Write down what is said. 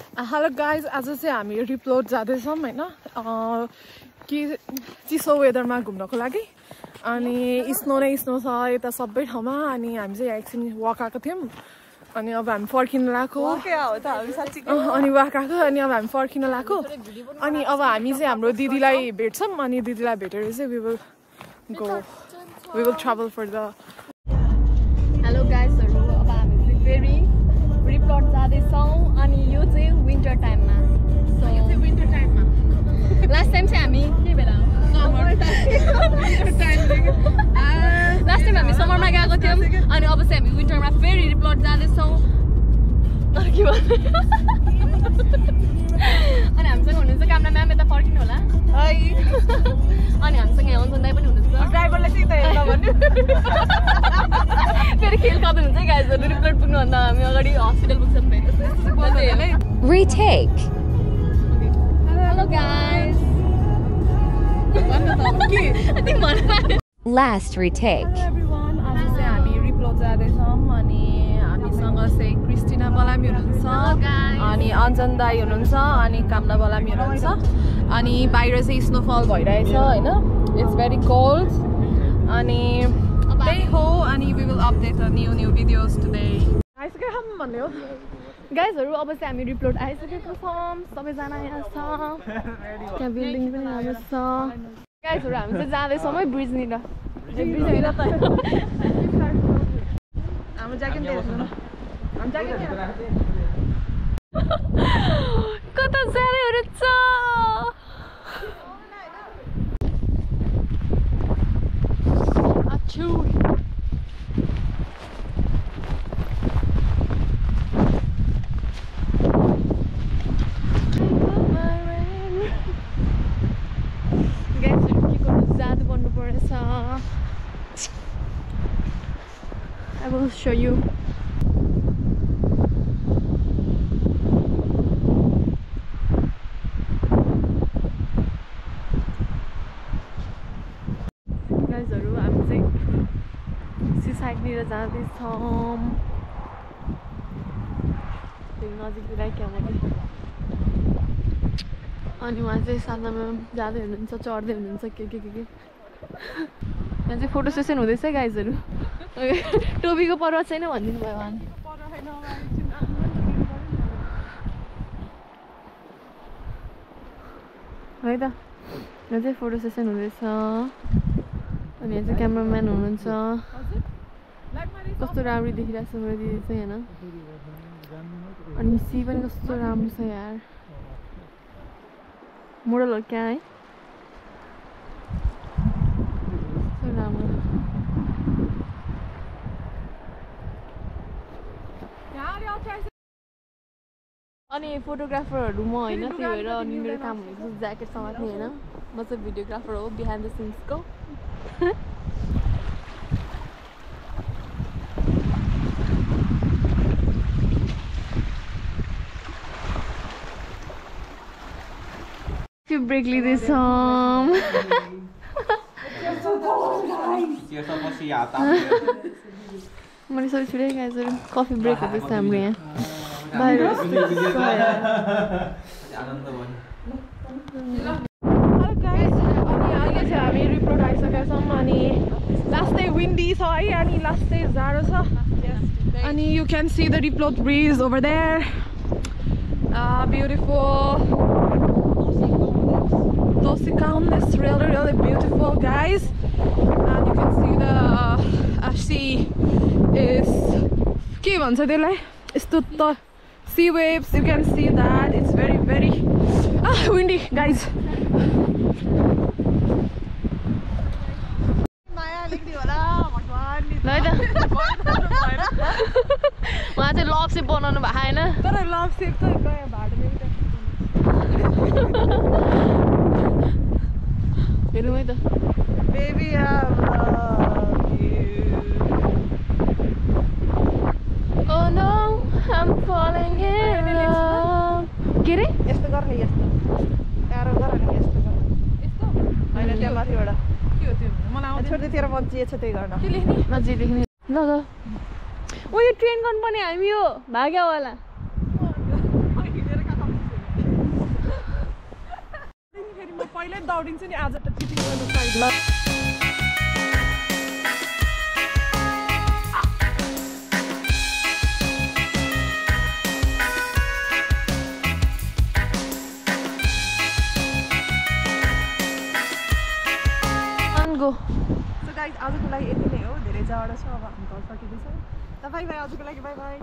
Hello guys, आज चाहिँ हामी रिप्लोड जाँदैछौँ होइन कि चिसो वेदरमा घुम्नको लागि। अनि स्नो नै स्नो छ यता सबै ठाउँमा। अनि हामी चाहिँ यहाँ एकछिन वाक आएको थियौँ। अनि अब हामी फर्किन लागेको अनि वाक आएको अनि अब हामी फर्किन लागेको। अनि अब हामी चाहिँ हाम्रो दिदीलाई भेट्छौँ। अनि दिदीलाई भेटेर चाहिँ we will travel for the hello गाइजहरू, अब हामी चाहिँ फेरि रिप्लोड जाँदैछौँ। अनि यो चाहिँ विन्टर टाइममा। लास्ट टाइम चाहिँ हामी के बेला लास्ट टाइम हामी समरमा गएको थियौँ। अनि अब चाहिँ हामी विन्टरमा फेरि रिप्लोड जाँदैछौँ। अनि हामीसँग हुनुहुन्छ कामना म्याम, यता फर्किनु होला। अनि हामीसँग यहाँ अञ्जन दाइ पनि हुनुहुन्छ। ड्राइभरलाई चाहिँ त भन्नु फेरि खेल खतम हुन्छ है गाइजहरू। रिप्लोड पुग्नुभन्दा हामी अगाडि हस्पिटल पुग्छौँ। Retake. Hello guys. Last retake. Everyone, आज चाहिँ हामी रिप्लोड जाँदैछौँ। अनि हामीसँग चाहिँ क्रिस्टिना बलामी हुनुहुन्छ, अनि अञ्जन दाई हुनुहुन्छ, अनि कामना बलामी हुनुहुन्छ। अनि बाहिर चाहिँ स्नोफल भइरहेछ होइन, इट्स भेरी कोल्ड। अनि त्यही हो। अनि we will update new videos today. आइसक्यो खाऊँ भन्ने हो गाइजहरू। अब चाहिँ हामी रिप्लोड आइसकेको छौँ। सबैजना यहाँ छ। त्यहाँ बिल्डिङ पनि राम्रो छ। गाइजहरू हामी चाहिँ जाँदैछौँ है ब्रिजनिर। हाम्रो ज्याकेट कता जाँदै हुनुहुन्छ? अच्छु I will show you. गाइजहरू हामी चाहिँ सिसाइडनिर जाँदैछौँ। नजिकतिर क्या अनि उहाँ चाहिँ साथमा जाँदै हुनुहुन्छ, चढ्दै हुनुहुन्छ के यहाँ चाहिँ फोटो सेसन हुँदैछ गाइजहरू। टोपीको पर्वत छैन भनिदिनु भयो उहाँले। है त, यहाँ चाहिँ फोटो सेसन हुँदैछ। अनि यहाँ चाहिँ क्यामराम्यान हुनुहुन्छ। कस्तो राम्ररी देखिरहेको छ मेरो दिदी चाहिँ होइन। अनि सी पनि कस्तो राम्रो छ यार। मोडल हो क्या है, राम्रो। अनि फोटोग्राफरहरू म होइन, त्यो भएर अनि मेरो काम भनेको ज्याकेट समात्ने होइन। म चाहिँ भिडियोग्राफर हो, बिहाइन्ड द सिन्सको। ब्रेक लिँदैछौँ। मैले सबै छुटेँ गाइजहरू। कफी ब्रेक हुँदैछ हाम्रो यहाँ बाहिर। हेलो गाइज, अनि अहिले चाहिँ हामी रिप्लोड आइसकेका छौँ। अनि लास्टै विन्डी छ है, अनि लास्टै जाडो छ। अनि यु क्यान सी द रिप्लोड bridge over there, beautiful Tosicam. It's really beautiful, guys. And you can see the sea is के भन्छ त्यसलाई, यस्तो त sea waves. You can see that it's very windy, guys. उहाँ चाहिँ लभ सेप बनाउनु भएको होइन, तर लभ सेप त गयो भाडोमा हेरौँ है त। Baby, I love you. Oh no, I'm falling in love. के रे? यस्तो गर्ने, यस्तो एरो गर नि, यस्तो गर। यस्तो हैन, त्यहाँ माथिबाट के हो त्यो? मलाई आउँदैन। छोड्दै तेरो मन जे छ त्यही गर्न। के लेख्ने? नजिक लेख्ने। ल ओ यो ट्रेन गर्नुपर्ने हामी हो भाग्यवाला। पनि दौडिन्छु नि आज त चिटिङ गर्नु पाइला go. So guys, आजको लागि यति नै हो धेरै जाडो छ अब हामी घर फर्किँदैछौँ त बाइ बाइ आजको लागि बाइ बाइ